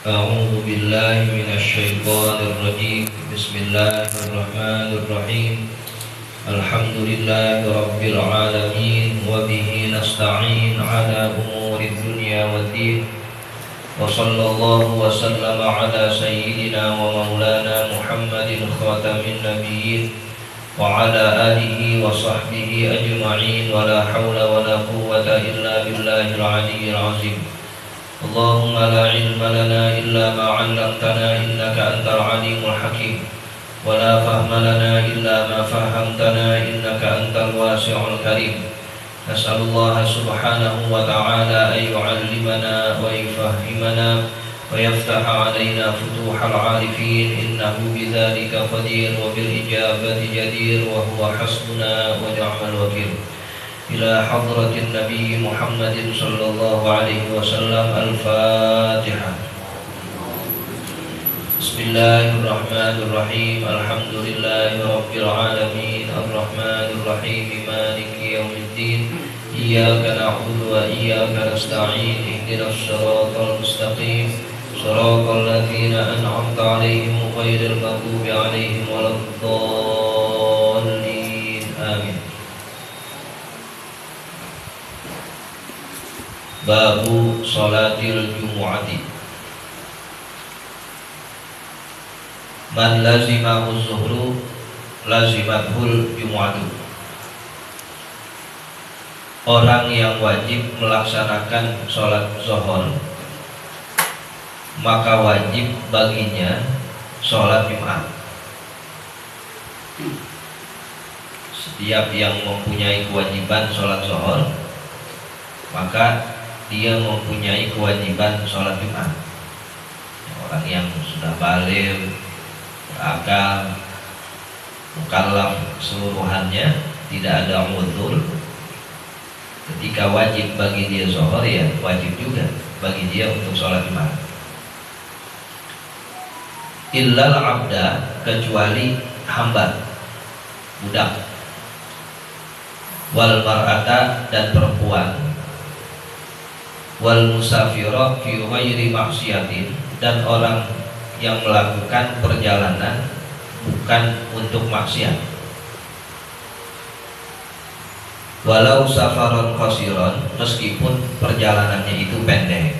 أعوذ بالله من الشيطان الرجيم. بسم الله الرحمن الرحيم. الحمد لله رب العالمين، وبه نستعين على أمور الدنيا والدين، وصلى الله وسلم على سيدنا ومولانا محمد خاتم النبيين وعلى آله وصحبه أجمعين، ولا حول ولا قوة إلا بالله العلي العظيم. اللهم لا علم لنا إلا ما علمتنا إنك أنت العليم الحكيم، ولا فهم لنا إلا ما فهمتنا إنك أنت الواسع الكريم. نسأل الله سبحانه وتعالى أن يعلمنا ويفهمنا ويفتح علينا فتوح العارفين، إنه بذلك قدير وبالإجابة جدير، وهو حسبنا ونعم الوكيل. إلى حضرة النبي محمد صلى الله عليه وسلم. الفاتحة. بسم الله الرحمن الرحيم. الحمد لله رب العالمين، الرحمن الرحيم، مالك يوم الدين. إياك نعبد وإياك نستعين. اهدنا الصراط المستقيم، صراط الذين أنعمت عليهم غير المغضوب عليهم ولا الضالين. آمين. Babu sholatil jumu'ati. Man lazimahu zuhru lazimathul jumu'atu. Orang yang wajib melaksanakan sholat zuhur, maka wajib baginya sholat Jumat. Setiap yang mempunyai kewajiban sholat zuhur, maka dia mempunyai kewajiban sholat Jumat. Orang yang sudah baligh, berakal, mukallaf seluruhannya, tidak ada uzur, ketika wajib bagi dia zuhur, ya wajib juga bagi dia untuk sholat Jumat. Illal abda, kecuali hamba, budak, wal mar'ata, dan perempuan, wal musafira fi ghairi maksiatin, dan orang yang melakukan perjalanan bukan untuk maksiat. Walau safaron qasiron, meskipun perjalanannya itu pendek.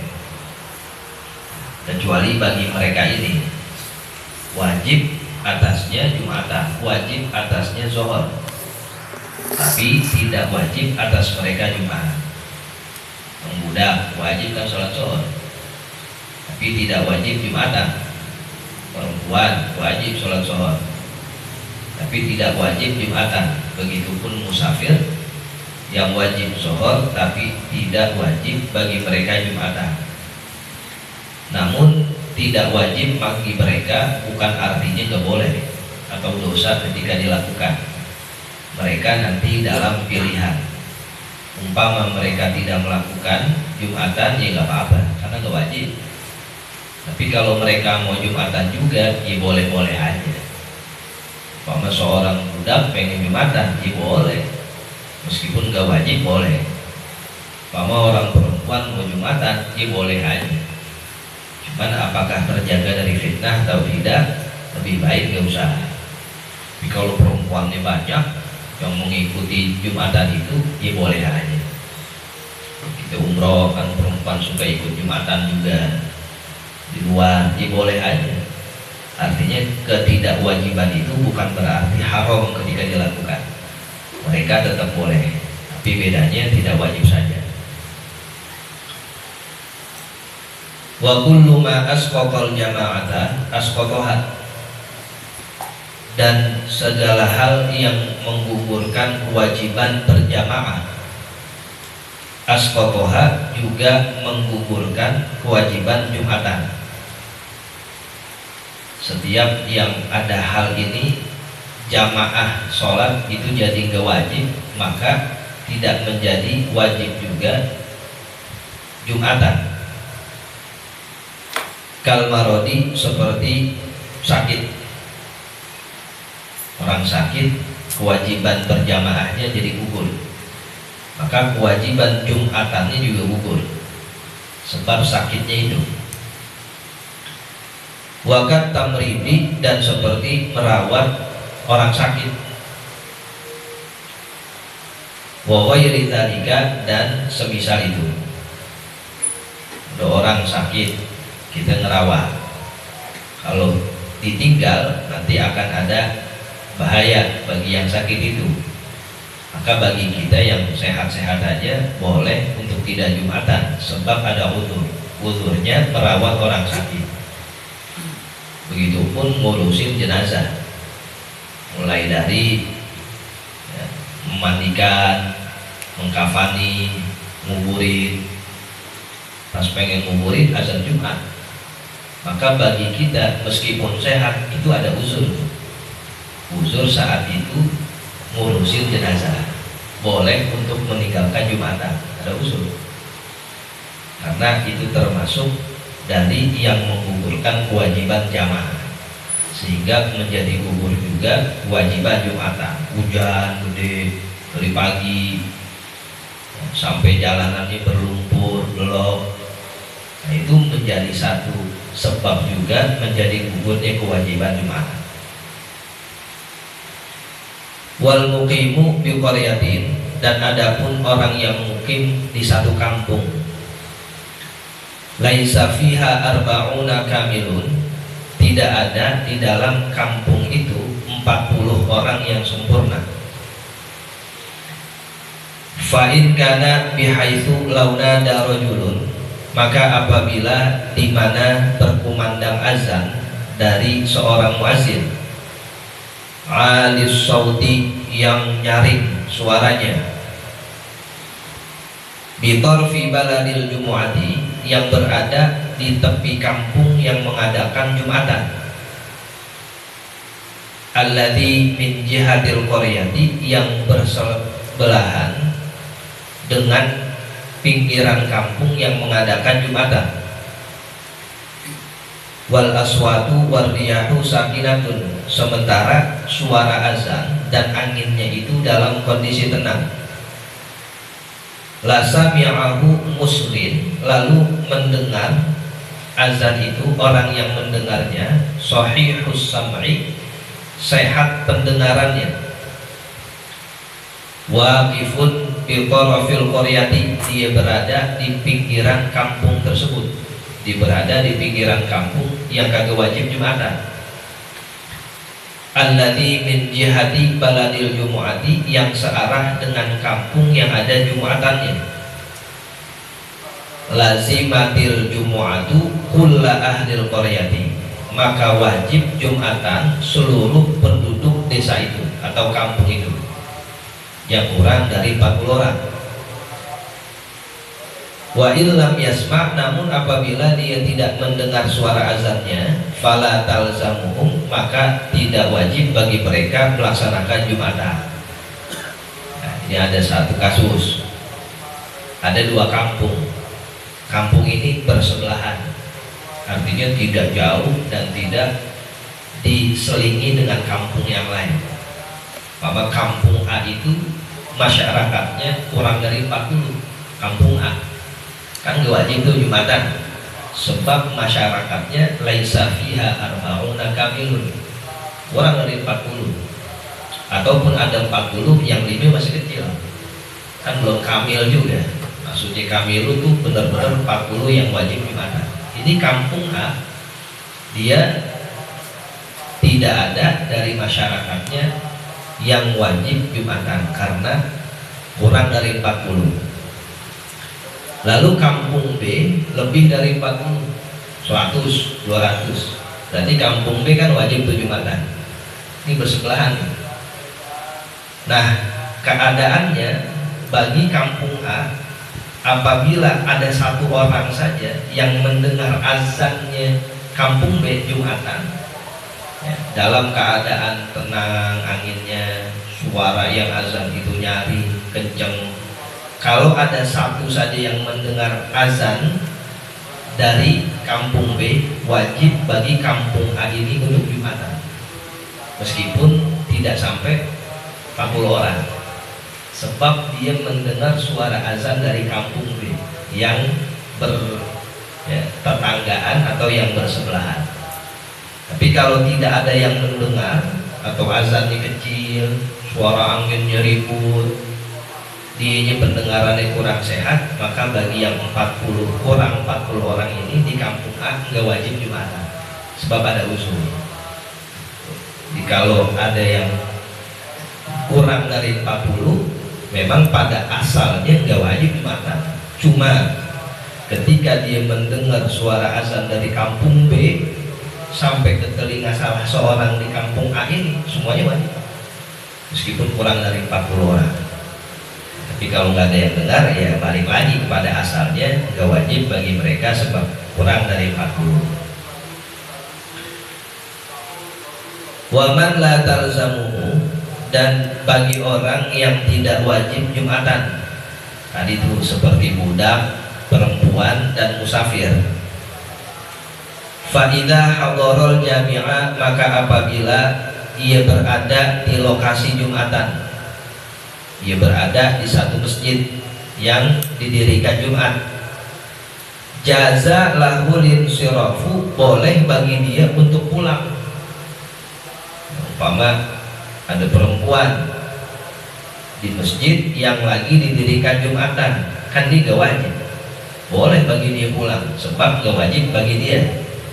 Kecuali bagi mereka ini wajib atasnya Jumatan, wajib atasnya zuhur, tapi tidak wajib atas mereka Jumat. Budak wajib kan sholat zuhur, tapi tidak wajib Jumatan. Perempuan wajib sholat zuhur, tapi tidak wajib Jumatan. Begitupun musafir yang wajib zuhur, tapi tidak wajib bagi mereka Jumatan. Namun tidak wajib bagi mereka bukan artinya gak boleh atau dosa ketika dilakukan. Mereka nanti dalam pilihan. Umpama mereka tidak melakukan Jumatan, ya nggak apa-apa, karena nggak wajib. Tapi kalau mereka mau Jumatan juga, ya boleh-boleh aja. Umpama seorang budak pengen Jumatan, ya boleh, meskipun nggak wajib boleh. Umpama orang perempuan mau Jumatan, ya boleh aja. Cuman apakah terjaga dari fitnah atau tidak, lebih baik nggak usah. Tapi kalau perempuannya banyak yang mengikuti Jumatan itu, ya boleh aja. Kita umroh kan perempuan suka ikut Jumatan juga di luar, ya boleh aja. Artinya ketidakwajiban itu bukan berarti haram ketika dilakukan. Mereka tetap boleh, tapi bedanya tidak wajib saja. Wa kullu ma asqatal jama'ata asqataha, dan segala hal yang menggugurkan kewajiban berjamaah, asqataha, juga menggugurkan kewajiban Jumatan. Setiap yang ada hal ini, jamaah sholat itu jadi nggak wajib, maka tidak menjadi wajib juga Jumatan. Kal marodi, seperti sakit. Orang sakit, kewajiban berjamaahnya jadi gugur, maka kewajiban Jumatannya juga gugur sebab sakitnya itu. wakat tamridi, dan seperti merawat orang sakit, wa ghairi dzalika, dan semisal itu. Ada orang sakit, kita ngerawat, kalau ditinggal nanti akan ada bahaya bagi yang sakit itu. Maka bagi kita yang sehat-sehat aja boleh untuk tidak Jumatan, sebab ada uzurnya merawat orang sakit. Begitupun ngurusin jenazah, mulai dari memandikan, mengkafani, nguburin. Pas pengen nguburin azan Jumat, maka bagi kita meskipun sehat itu ada uzur saat itu ngurusin jenazah, boleh untuk meninggalkan Jumatan, ada uzur, karena itu termasuk dari yang menggugurkan kewajiban jamaah, sehingga menjadi gugur juga kewajiban Jumatan. Hujan gede dari pagi sampai jalanannya berlumpur, belok. Nah, itu menjadi satu sebab juga menjadi gugurnya kewajiban Jumatan. Wal muqimu bi qaryatin, dan adapun orang yang mukim di satu kampung, laisa fiha arba'una kamilun, tidak ada di dalam kampung itu 40 orang yang sempurna. Fa in kana bihaitsu launa darajulun, maka apabila di mana berkumandang azan dari seorang muazzin, alis sauti, yang nyaring suaranya, bitorfi baladil jumu'ati, yang berada di tepi kampung yang mengadakan Jumatan, alladzi min jihatil qaryati, yang bersebelahan dengan pinggiran kampung yang mengadakan Jumatan. Wal aswatu war riyahu sakinatun, sementara suara azan dan anginnya itu dalam kondisi tenang. La sami'ahu muslim, lalu mendengar azan itu orang yang mendengarnya sahihus sam'i, sehat pendengarannya. Waqifun bi tarafil qaryati, dia berada di pinggiran kampung tersebut, dia berada di pinggiran kampung yang kagak wajib Jumatan. Alladzi min jihati baladil jumu'ati, yang searah dengan kampung yang ada Jumatannya. Lazimatil jumu'atu kulla ahlil qaryati, maka wajib Jumatan seluruh penduduk desa itu atau kampung itu, yang kurang dari 40 orang. Wa illam yasma', namun apabila dia tidak mendengar suara azannya, fala talzamuhum, maka tidak wajib bagi mereka melaksanakan Jumatan. Nah, ini ada satu kasus, ada dua kampung, kampung ini bersebelahan, artinya tidak jauh dan tidak diselingi dengan kampung yang lain. Maka kampung A itu masyarakatnya kurang dari 40, kampung A kan gak wajib tuh Jumatan, sebab masyarakatnya laisa fiha arba'una kamilun, kurang dari 40, ataupun ada 40 yang 5 masih kecil, kan belum kamil juga. Maksudnya kamil itu benar-benar 40 yang wajib Jumatan. Ini kampung A, dia tidak ada dari masyarakatnya yang wajib Jumatan karena kurang dari 40. Lalu kampung B lebih dari 40, 100, 200, berarti kampung B kan wajib Jumatan. Ini bersebelahan. Nah, keadaannya bagi kampung A, apabila ada satu orang saja yang mendengar azannya kampung B Jumatan, ya, dalam keadaan tenang, anginnya, suara yang azan itu nyaring, kenceng. Kalau ada satu saja yang mendengar azan dari kampung B, wajib bagi kampung A ini untuk Jumatan, meskipun tidak sampai 40 orang, sebab dia mendengar suara azan dari kampung B yang bertetanggaan atau yang bersebelahan. Tapi kalau tidak ada yang mendengar atau azannya kecil, suara anginnya ribut, dianya pendengarannya kurang sehat, maka bagi yang 40 orang ini di kampung A nggak wajib Jumatan, sebab ada usul. Jadi kalau ada yang kurang dari 40, memang pada asalnya nggak wajib Jumatan. Cuma ketika dia mendengar suara azan dari kampung B sampai ke telinga salah seorang di kampung A ini, semuanya wajib, meskipun kurang dari 40 orang. Tapi kalau nggak ada yang dengar, ya balik lagi kepada asalnya, nggak wajib bagi mereka sebab kurang dari 40. Waman la talzamuhu, dan bagi orang yang tidak wajib Jumatan, tadi itu seperti budak, perempuan, dan musafir. Faidah hadharul jami'ah, maka apabila ia berada di lokasi Jumatan, ia berada di satu masjid yang didirikan Jumat, jaza lahu linsirafu, boleh bagi dia untuk pulang. Umpama ada perempuan di masjid yang lagi didirikan Jumatan, kan dia gak wajib, boleh bagi dia pulang sebab gak wajib bagi dia.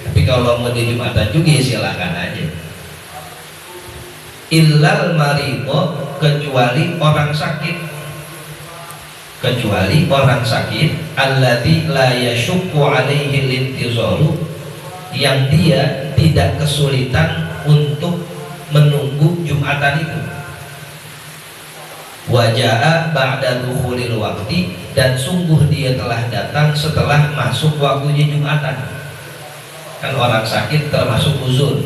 Tapi kalau mau di Jumatan juga ya silakan aja. Illal marido, kecuali orang sakit, alladzi la yashukku alaihi lintizaru, yang dia tidak kesulitan untuk menunggu Jumatan itu. Waja'a ba'da dukhulil waqti, dan sungguh dia telah datang setelah masuk waktunya Jumatan. Kan orang sakit termasuk uzur,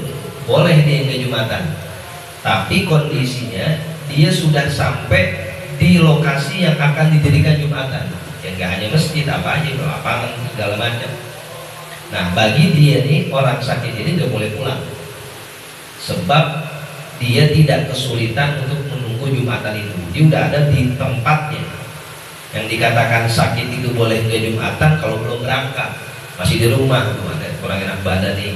boleh dia ke Jumatan, tapi kondisinya dia sudah sampai di lokasi yang akan didirikan Jumatan, yang gak hanya masjid, apa aja, lapangan segala macam. Nah bagi dia nih, orang sakit ini gak boleh pulang, sebab dia tidak kesulitan untuk menunggu Jumatan itu. Dia udah ada di tempatnya. Yang dikatakan sakit itu boleh ke Jumatan kalau belum berangkat, masih di rumah, ada kurang enak badan nih,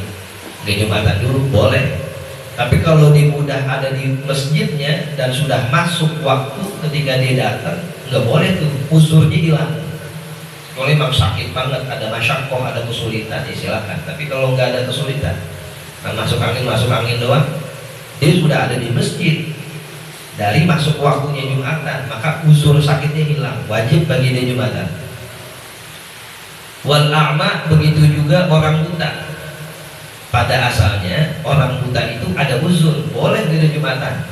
ke Jumatan dulu boleh. Tapi kalau dia udah ada di masjidnya dan sudah masuk waktu ketika dia datang, nggak boleh tuh, uzurnya hilang. Kalau memang sakit banget, ada masyakoh, ada kesulitan, ya silakan. Tapi kalau nggak ada kesulitan, nah masuk angin doang, dia sudah ada di masjid dari masuk waktunya Jumatan, maka uzur sakitnya hilang, wajib bagi dia Jumatan. Wal a'ma, begitu juga orang buta. Pada asalnya orang buta itu ada uzur, boleh di Jumatan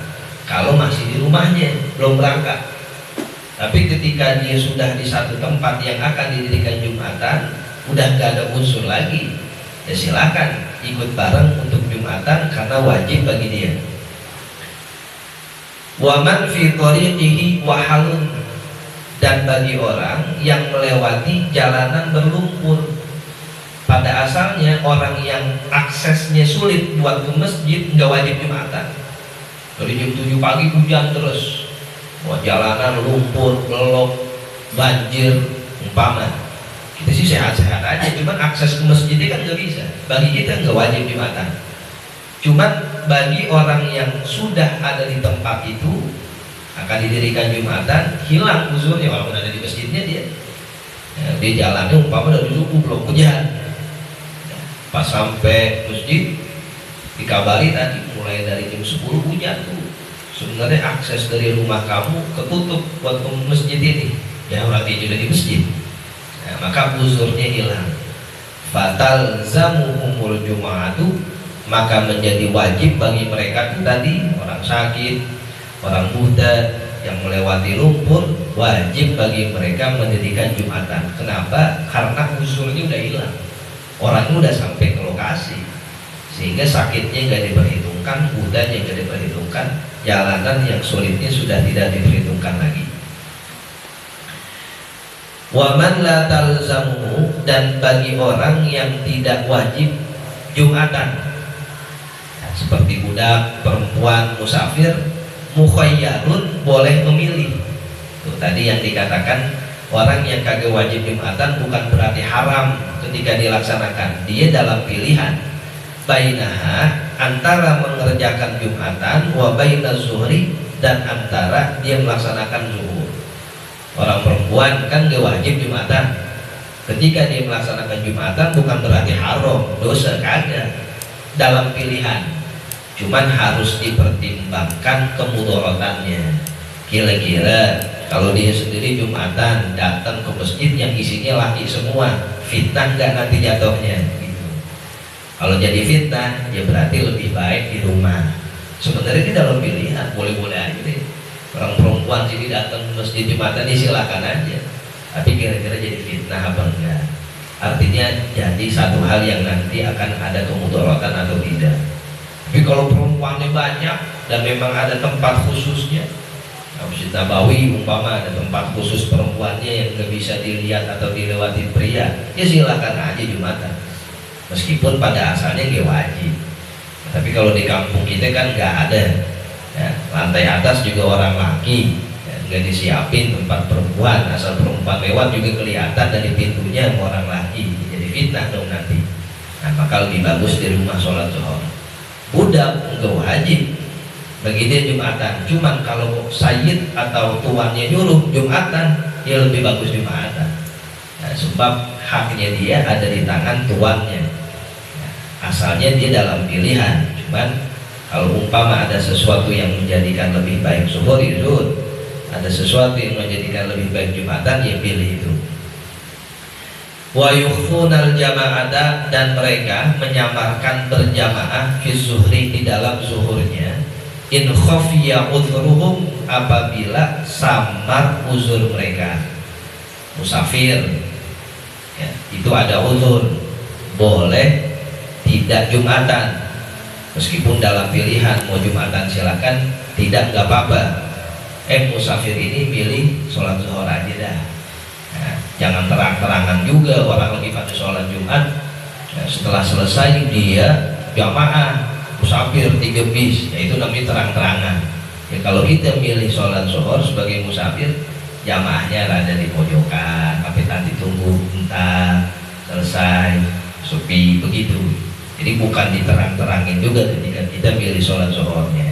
kalau masih di rumahnya, belum berangkat. Tapi ketika dia sudah di satu tempat yang akan didirikan Jumatan, udah gak ada uzur lagi, ya silakan ikut bareng untuk Jumatan karena wajib bagi dia. Waman fi thariqihi wahalun, dan bagi orang yang melewati jalanan berlumpur. Pada asalnya orang yang aksesnya sulit buat ke masjid nggak wajib Jumatan. Dari jam 7 pagi hujan terus, jalanan lumpur, belok, banjir, umpama. Kita sih sehat-sehat aja, cuman akses ke masjidnya kan nggak bisa. Bagi kita nggak wajib Jumatan. Cuman bagi orang yang sudah ada di tempat itu akan didirikan Jumatan, hilang uzurnya walaupun ada di masjidnya dia. Dia jalannya umpama dari subuh belum hujan. Pas sampai masjid dikabari tadi mulai dari jam 10 hujan tuh. Sebenarnya akses dari rumah kamu ketutup buat ke masjid ini. Ya orang dia juga di masjid. Nah, maka uzurnya hilang. Fatal zamuhumul jum'atu, maka menjadi wajib bagi mereka itu tadi, orang sakit, orang buta yang melewati lumpur, wajib bagi mereka mendirikan Jumatan. Kenapa? Karena uzurnya udah hilang, orangnya udah sampai ke lokasi, sehingga sakitnya nggak diperhitungkan, budanya nggak diperhitungkan, jalanan yang sulitnya sudah tidak diperhitungkan lagi. Waman la talzamu, dan bagi orang yang tidak wajib Jumatan, seperti budak, perempuan, musafir, mukhayyarun, boleh memilih. Tuh, tadi yang dikatakan orang yang kagak wajib Jumatan bukan berarti haram ketika dilaksanakan, dia dalam pilihan. bainaha, antara mengerjakan Jumatan, wa baina zuhri, dan antara dia melaksanakan zuhur. Orang perempuan kan gak wajib Jumatan. Ketika dia melaksanakan Jumatan bukan berarti haram, dosa, kagak. Dalam pilihan, cuman harus dipertimbangkan kemudorotannya. Kira-kira kalau dia sendiri Jumatan datang ke masjid yang isinya laki semua, fitnah gak nanti jatuhnya gitu. Kalau jadi fitnah ya berarti lebih baik di rumah. Sebenarnya ini dalam pilihan, boleh-boleh aja deh. Orang perempuan sini datang ke masjid Jumatan ini silakan aja. Tapi kira-kira jadi fitnah apa enggak? Artinya jadi satu hal yang nanti akan ada kemudorotan atau tidak. Tapi kalau perempuannya banyak dan memang ada tempat khususnya, Masjid Nabawi umpama ada tempat khusus perempuannya yang nggak bisa dilihat atau dilewati pria, ya silakan aja Jumatan. Meskipun pada asalnya nggak wajib. Tapi kalau di kampung kita kan nggak ada, ya, lantai atas juga orang laki, ya, nggak disiapin tempat perempuan, asal perempuan lewat juga kelihatan dari pintunya orang laki, jadi fitnah dong nanti. Nah maka lebih bagus di rumah sholat zuhur. Budak nggak wajib bagi dia Jumatan, cuman kalau sayyid atau tuannya nyuruh Jumatan, ya lebih bagus Jumatan. Nah, sebab haknya dia ada di tangan tuannya. Asalnya dia dalam pilihan, cuman kalau umpama ada sesuatu yang menjadikan lebih baik zuhur, ya zuhur. Ada sesuatu yang menjadikan lebih baik Jumatan, ya pilih itu. Wa yukhfunal jama'ata, dan mereka menyamarkan berjamaah fi zuhri, di dalam zuhurnya, in khafiya udhruhum, apabila samar uzur mereka. Musafir, ya, itu ada uzur, boleh tidak Jumatan, meskipun dalam pilihan mau Jumatan silakan, tidak nggak apa-apa. Musafir ini pilih sholat zuhur aja dah. Nah, jangan terang-terangan juga orang lagi pada sholat Jumat, nah, setelah selesai dia jamaah musafir 3 bis, ya itu namanya terang-terangan. Ya kalau kita milih sholat zuhur sebagai musafir, jamaahnya rada di pojokan, tapi nanti tunggu bentar selesai, sepi begitu. Jadi bukan diterang-terangin juga ketika kita pilih sholat zuhurnya.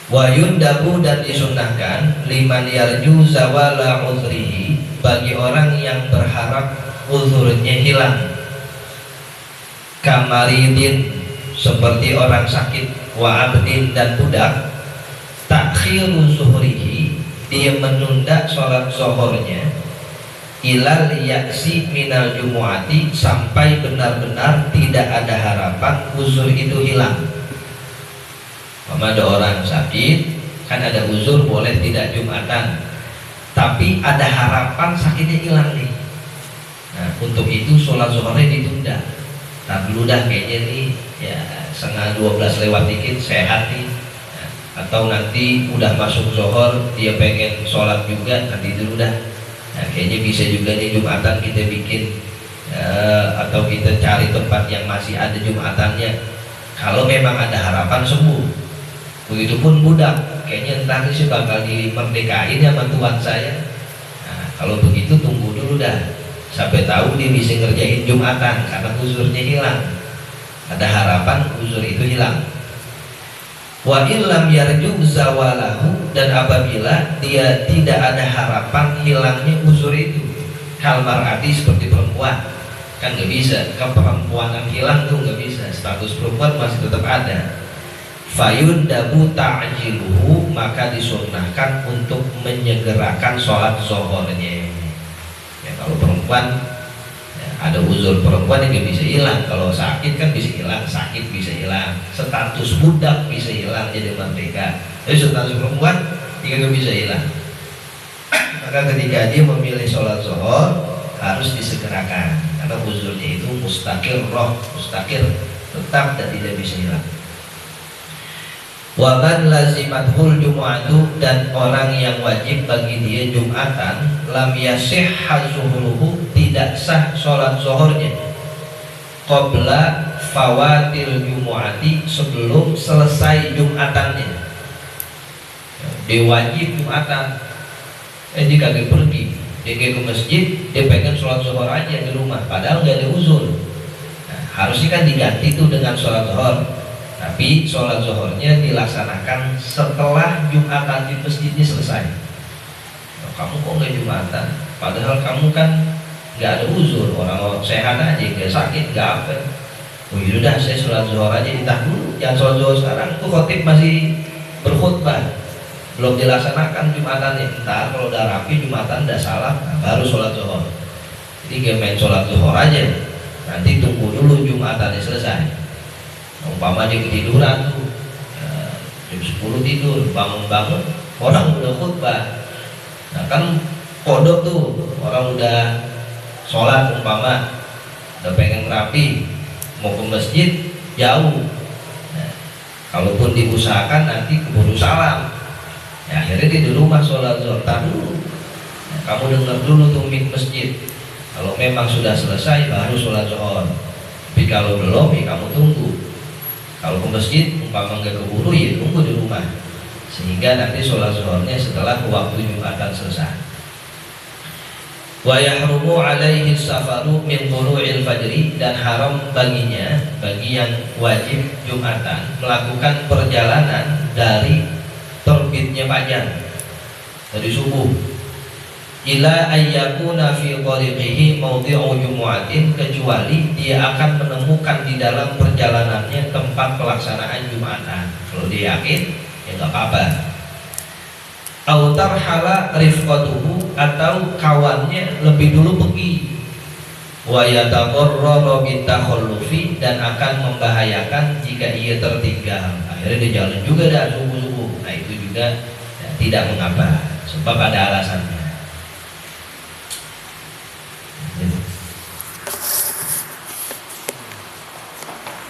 Wa yundabu, dan disunnahkan, liman yarju zawala uzrihi, bagi orang yang berharap uzurnya hilang, kamaridin, seperti orang sakit, wa abdin, dan budak, takhiru zuhrihi, dia menunda sholat zuhurnya, ilal yaksi minal jumu'ati, sampai benar-benar tidak ada harapan uzur itu hilang. Ada orang sakit, kan ada uzur boleh tidak Jumatan, tapi ada harapan sakitnya hilang nih. Nah untuk itu sholat zuhurnya ditunda. Nah dulu dah kayaknya nih ya 11:30 lewat dikit sehat nih, nah, atau nanti udah masuk zuhur dia pengen sholat juga, nanti dulu dah. Nah kayaknya bisa juga nih Jumatan kita bikin, atau kita cari tempat yang masih ada Jumatannya. Kalau memang ada harapan sembuh. Begitupun budak, kayaknya entah sih bakal dimerdekain sama Tuhan saya. Nah kalau begitu tunggu dulu dah, sampai tahu dia bisa ngerjain Jumatan karena uzurnya hilang. Ada harapan uzur itu hilang. Wa illam yarju zawalahu, dan apabila dia tidak ada harapan hilangnya uzur itu, kalmar arti seperti perempuan, kan nggak bisa, keperempuanan hilang tuh nggak bisa, status perempuan masih tetap ada. Fayundabu ta'jiluhu, maka disunnahkan untuk menyegerakan sholat zuhurnya. Ya, kalau perempuan ya, ada uzur perempuan yang nggak bisa hilang. Kalau sakit kan bisa hilang, sakit bisa hilang. Status budak bisa hilang jadi merdeka. Tapi status perempuan nggak bisa hilang. Maka ketika dia memilih sholat zuhur harus disegerakan, karena uzurnya itu mustaqir roh, mustaqir tetap dan tidak bisa hilang. Wa man lazimathul jumu'atu, dan orang yang wajib bagi dia Jumatan, lam yasihha zuhuruhu, tidak sah sholat zuhurnya, qabla fawatil jumu'ati, sebelum selesai Jumatannya. Dia wajib Jumatan, dia kagak pergi, dia ke masjid, dia pengen sholat zuhur aja di rumah, padahal nggak ada uzur. Nah, harusnya kan diganti tuh dengan sholat zuhur, tapi sholat zuhurnya dilaksanakan setelah Jumatan di masjidnya selesai. Nah, kamu kok nggak Jumatan? Padahal kamu kan nggak ada uzur, orang sehat aja, nggak sakit, nggak apa. Oh yaudah, saya sholat zuhur aja, ditah dulu, jangan sholat zuhur sekarang. Tuh khotib masih berkhutbah, belum dilaksanakan Jumatannya. Ntar kalau udah rapi Jumatan udah salah, nah, baru sholat zuhur. Jadi gak main sholat zuhur aja, nanti tunggu dulu Jumatannya selesai. Umpama dia ketiduran tuh, jam 10 tidur, bangun-bangun orang udah khutbah. Nah kan kodok tuh, orang udah sholat umpama, udah pengen rapi, mau ke masjid jauh. Nah, kalaupun diusahakan nanti keburu salam. Ya, akhirnya dia di rumah sholat zuhur dulu. Nah, kamu dengar dulu tuh mik masjid. Kalau memang sudah selesai baru sholat zuhur. Tapi kalau belum ya kamu tunggu. Kalau ke masjid umpama nggak keburu ya tunggu di rumah. Sehingga nanti sholat zuhurnya setelah waktu Jumatan selesai. Wa yahrumu alaihi safaru min tulu'il fajri, dan haram baginya, bagi yang wajib Jumatan, melakukan perjalanan dari terbitnya fajar, dari subuh, ila ayyakuna fi tariqihi mawdi'u jumu'atin, kecuali dia akan menemukan di dalam perjalanannya tempat pelaksanaan Jumatan. Kalau dia yakin ya nggak apa-apa. Au tarhala rifqatuhu, atau kawannya lebih dulu pergi, wa yatadarraru bitakhallufi, dan akan membahayakan jika ia tertinggal. Akhirnya dia jalan juga dah subuh-subuh. Nah itu juga ya, tidak mengapa, sebab ada alasan.